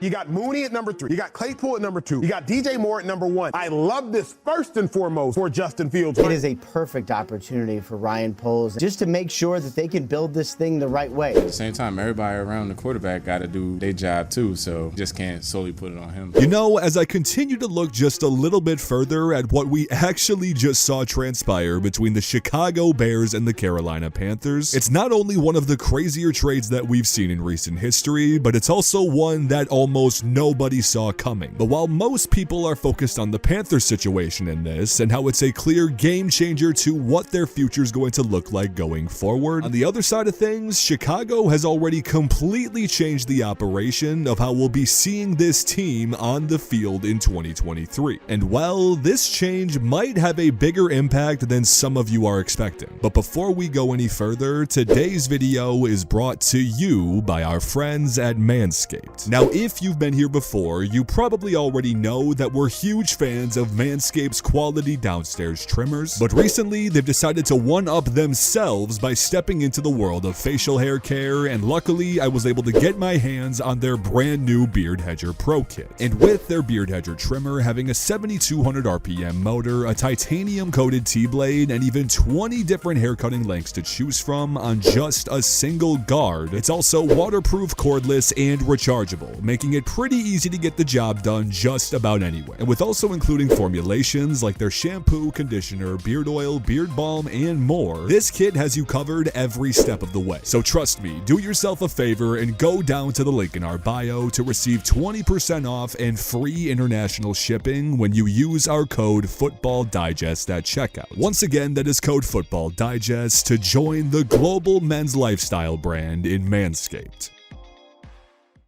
You got Mooney at number 3. You got Claypool at number 2. You got DJ Moore at number 1. I love this first and foremost for Justin Fields. It is a perfect opportunity for Ryan Poles just to make sure that they can build this thing the right way. At the same time, everybody around the quarterback got to do their job too, so just can't solely put it on him. You know, as I continue to look just a little bit further at what we actually just saw transpire between the Chicago Bears and the Carolina Panthers, it's not only one of the crazier trades that we've seen in recent history, but it's also one that almost nobody saw coming. But while most people are focused on the Panthers situation in this and how it's a clear game changer to what their future is going to look like going forward, on the other side of things, Chicago has already completely changed the operation of how we'll be seeing this team on the field in 2023. And well, this change might have a bigger impact than some of you are expecting. But before we go any further, today's video is brought to you by our friends at Manscaped. Now, if you've been here before, you probably already know that we're huge fans of Manscaped's quality downstairs trimmers, but recently they've decided to one-up themselves by stepping into the world of facial hair care, and luckily I was able to get my hands on their brand new Beard Hedger Pro Kit. And with their Beard Hedger trimmer having a 7200 RPM motor, a titanium coated T-blade, and even 20 different hair cutting lengths to choose from on just a single guard, it's also waterproof, cordless, and rechargeable, making it pretty easy to get the job done just about anywhere. And with also including formulations like their shampoo, conditioner, beard oil, beard balm, and more, this kit has you covered every step of the way. So trust me, do yourself a favor and go down to the link in our bio to receive 20% off and free international shipping when you use our code FootballDigest at checkout. Once again, that is code FootballDigest to join the global men's lifestyle brand in Manscaped.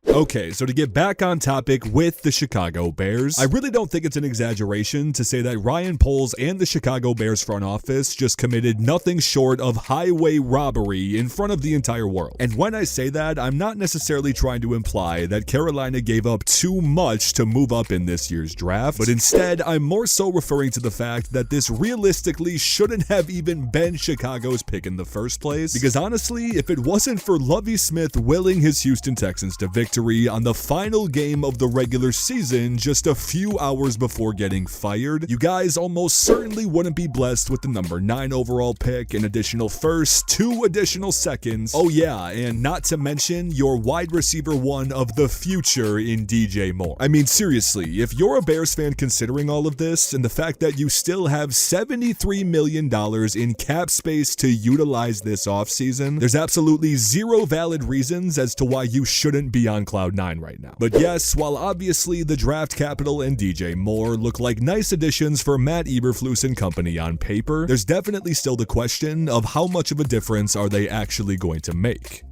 Okay, so to get back on topic with the Chicago Bears, I really don't think it's an exaggeration to say that Ryan Poles and the Chicago Bears front office just committed nothing short of highway robbery in front of the entire world. And when I say that, I'm not necessarily trying to imply that Carolina gave up too much to move up in this year's draft, but instead I'm more so referring to the fact that this realistically shouldn't have even been Chicago's pick in the first place, because honestly, if it wasn't for Lovie Smith willing his Houston Texans to victory on the final game of the regular season just a few hours before getting fired, you guys almost certainly wouldn't be blessed with the number 9 overall pick, an additional first, 2 additional seconds, oh yeah, and not to mention your wide receiver 1 of the future in DJ Moore. I mean, seriously, if you're a Bears fan considering all of this and the fact that you still have $73 million in cap space to utilize this offseason, there's absolutely zero valid reasons as to why you shouldn't be on cloud 9 right now. But yes, while obviously the draft capital and DJ Moore look like nice additions for Matt Eberflus and company on paper, there's definitely still the question of how much of a difference are they actually going to make.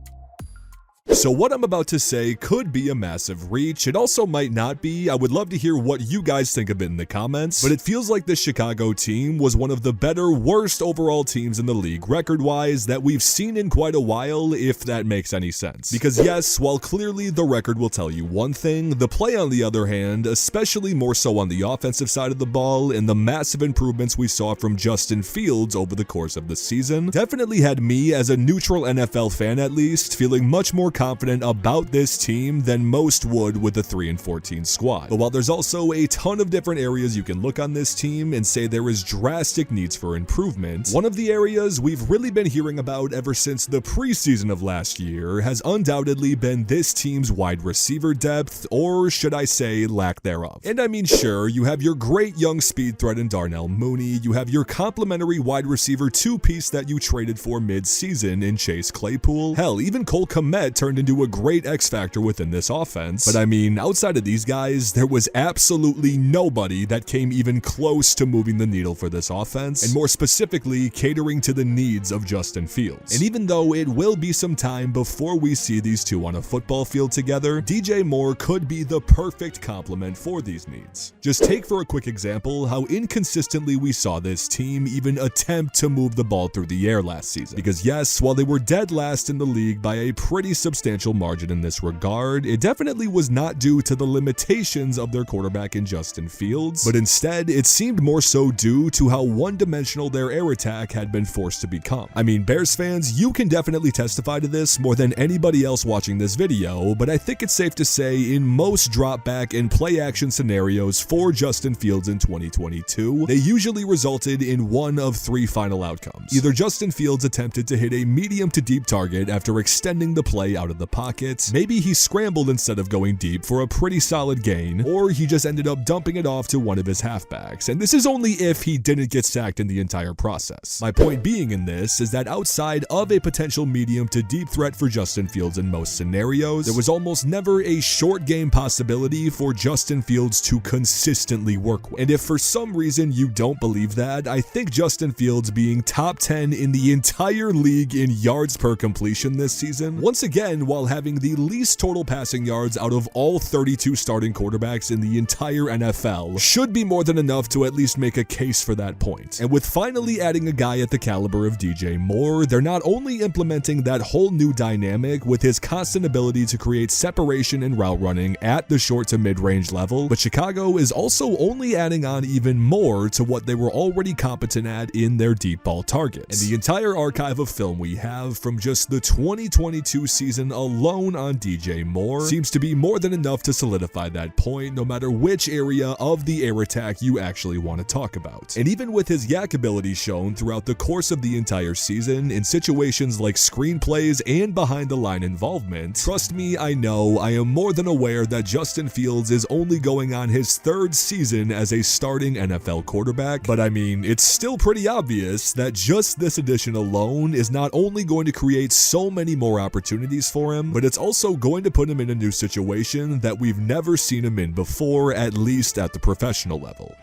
So what I'm about to say could be a massive reach. It also might not be. I would love to hear what you guys think of it in the comments, but it feels like the Chicago team was one of the better, worst overall teams in the league record-wise that we've seen in quite a while, if that makes any sense. Because yes, while clearly the record will tell you one thing, the play on the other hand, especially more so on the offensive side of the ball, and the massive improvements we saw from Justin Fields over the course of the season, definitely had me, as a neutral NFL fan at least, feeling much more confident about this team than most would with the 3-14 squad. But while there's also a ton of different areas you can look on this team and say there is drastic needs for improvement, one of the areas we've really been hearing about ever since the preseason of last year has undoubtedly been this team's wide receiver depth, or should I say lack thereof. And I mean, sure, you have your great young speed threat in Darnell Mooney, you have your complimentary wide receiver 2-piece that you traded for mid-season in Chase Claypool, hell, even Cole Kmet turned into a great X factor within this offense. But I mean, outside of these guys, there was absolutely nobody that came even close to moving the needle for this offense, and more specifically, catering to the needs of Justin Fields. And even though it will be some time before we see these two on a football field together, DJ Moore could be the perfect complement for these needs. Just take for a quick example how inconsistently we saw this team even attempt to move the ball through the air last season. Because yes, while they were dead last in the league by a pretty substantial substantial margin in this regard, it definitely was not due to the limitations of their quarterback in Justin Fields, but instead it seemed more so due to how one-dimensional their air attack had been forced to become. I mean, Bears fans, you can definitely testify to this more than anybody else watching this video, but I think it's safe to say in most drop back and play action scenarios for Justin Fields in 2022, they usually resulted in one of three final outcomes. Either Justin Fields attempted to hit a medium to deep target after extending the play out of the pocket, maybe he scrambled instead of going deep for a pretty solid gain, or he just ended up dumping it off to one of his halfbacks, and this is only if he didn't get sacked in the entire process. My point being in this is that outside of a potential medium to deep threat for Justin Fields in most scenarios, there was almost never a short game possibility for Justin Fields to consistently work with. And if for some reason you don't believe that, I think Justin Fields being top 10 in the entire league in yards per completion this season, once again while having the least total passing yards out of all 32 starting quarterbacks in the entire NFL, should be more than enough to at least make a case for that point. And with finally adding a guy at the caliber of DJ Moore, they're not only implementing that whole new dynamic with his constant ability to create separation and route running at the short to mid-range level, but Chicago is also only adding on even more to what they were already competent at in their deep ball targets. And the entire archive of film we have from just the 2022 season alone on DJ Moore seems to be more than enough to solidify that point, no matter which area of the air attack you actually want to talk about. And even with his yak ability shown throughout the course of the entire season in situations like screenplays and behind the line involvement, trust me, I know, I am more than aware that Justin Fields is only going on his third season as a starting NFL quarterback, but I mean, it's still pretty obvious that just this addition alone is not only going to create so many more opportunities for him, but it's also going to put him in a new situation that we've never seen him in before, at least at the professional level.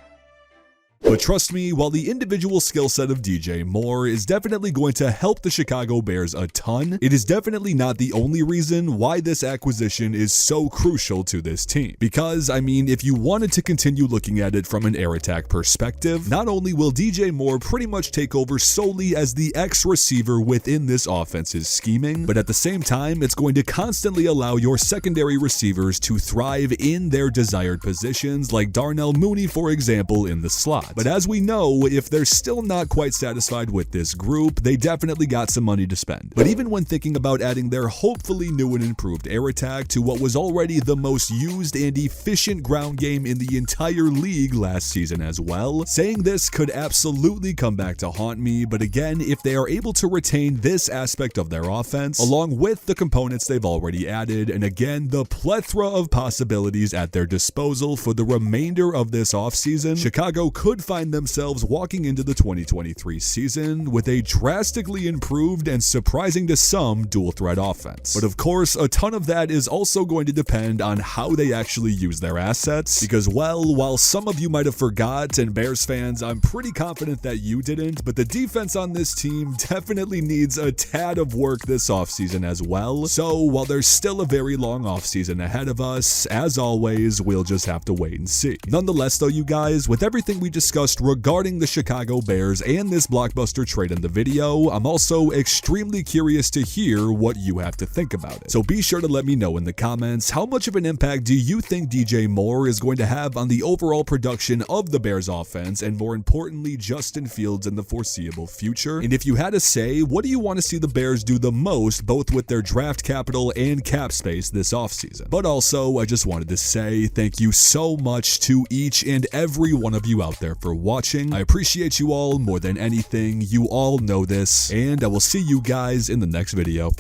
But trust me, while the individual skill set of DJ Moore is definitely going to help the Chicago Bears a ton, it is definitely not the only reason why this acquisition is so crucial to this team. Because, I mean, if you wanted to continue looking at it from an air attack perspective, not only will DJ Moore pretty much take over solely as the X receiver within this offense's scheming, but at the same time, it's going to constantly allow your secondary receivers to thrive in their desired positions, like Darnell Mooney, for example, in the slot. But as we know, if they're still not quite satisfied with this group, they definitely got some money to spend. But even when thinking about adding their hopefully new and improved air attack to what was already the most used and efficient ground game in the entire league last season as well, saying this could absolutely come back to haunt me, but again, if they are able to retain this aspect of their offense, along with the components they've already added, and again, the plethora of possibilities at their disposal for the remainder of this offseason, Chicago could find themselves walking into the 2023 season with a drastically improved and surprising to some dual threat offense. But of course, a ton of that is also going to depend on how they actually use their assets, because well, while some of you might have forgot, and Bears fans, I'm pretty confident that you didn't, but the defense on this team definitely needs a tad of work this offseason as well. So while there's still a very long offseason ahead of us, as always, we'll just have to wait and see. Nonetheless though, you guys, with everything we discussed regarding the Chicago Bears and this blockbuster trade in the video, I'm also extremely curious to hear what you have to think about it. So be sure to let me know in the comments, how much of an impact do you think DJ Moore is going to have on the overall production of the Bears offense, and more importantly, Justin Fields in the foreseeable future? And if you had to say, what do you want to see the Bears do the most, both with their draft capital and cap space this offseason? But also, I just wanted to say thank you so much to each and every one of you out there for watching. I appreciate you all more than anything. You all know this, and I will see you guys in the next video.